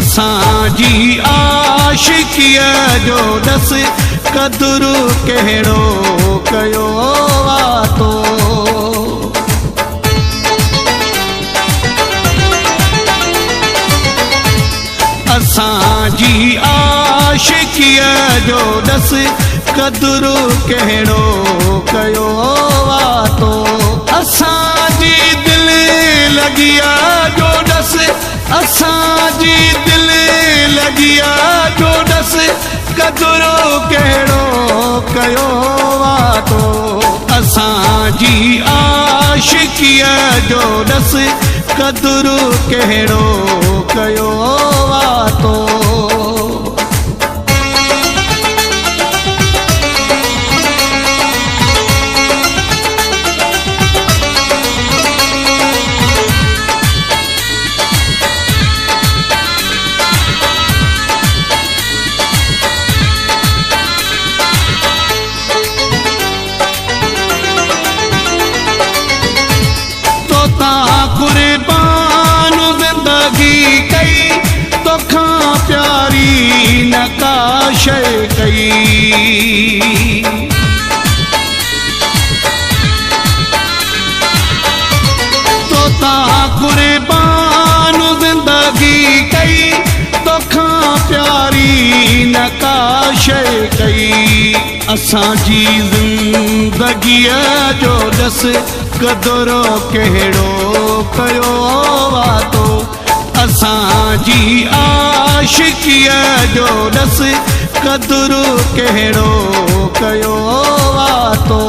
असांजी आशिकीअ जो ॾस क़दुरु कहिड़ो कयो वातो। असांजी आशिकीअ जो ॾस क़दुरु कहिड़ो कयो वातो। असांजी दिल लॻिया जो ॾस असांजी दिल लॻिया जो ॾस क़दुरु कहिड़ो कयो वातो। असांजी आशिकीअ जो ॾस क़दुरु कहिड़ो कयो वातो। कुर्बान ज़िंदगी कई तोखां प्यारी न का शइ कई। तोता कुर्बान ज़िंदगी कई तोखां प्यारी न का शइ कई। असांजी ज़िंदगीअ जो ॾस क़दुरु कहिड़ो कयो वातो। असांजी आशिकीअ जो ॾस क़दुरु कहिड़ो कयो वातो।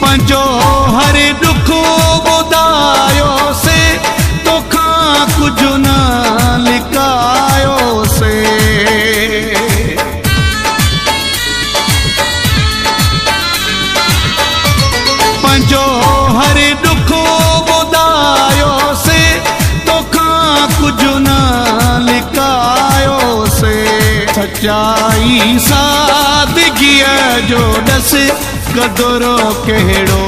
पंहिंजो हर दुख ॿुधायोसे तोखां कुझु न लिकायोसे। पंहिंजो हर दुख ॿुधायोसे तोखां कुझु न लिकायोसे। सचाई सादगीअ जो ॾस क़दुरु कहिड़ो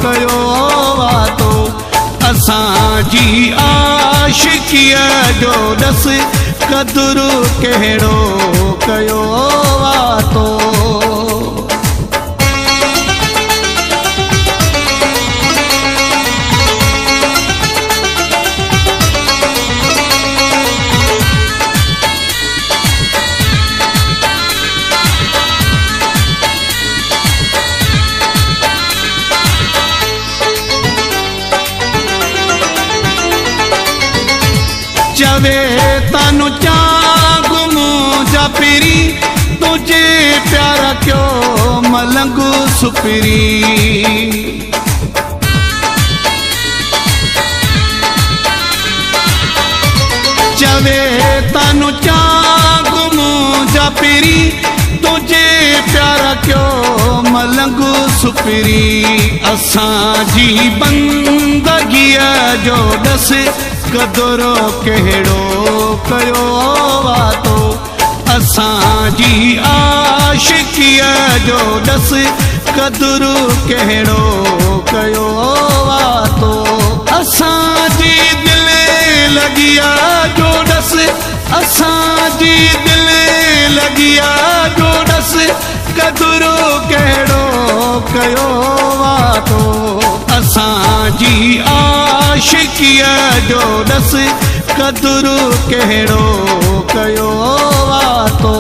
कयो वातो। असांजी आशिकीअ जो ॾस क़दुरु कहिड़ो कयो वातो। चवे तनु चांग मुंहिंजा पिरी तुझे प्यार क्यों मलंग सुपिरी। चवे तनु चांग मुंहिंजा पिरी तुझे प्यार क्यों मलंग सुपिरी। असांजी बंदगीअ जो ॾस क़दुरु कहिड़ो कयो वातो। असांजी आशिकीअ जो ॾस क़दुरु कहिड़ो कयो वातो। असांजी दिल लॻिया जो ॾस असांजी दिल लॻिया जो ॾस क़दुरु कहिड़ो कयो वातो। असांजी आशिकीअ जो ॾस क़दुरु कहिड़ो कयो वातो।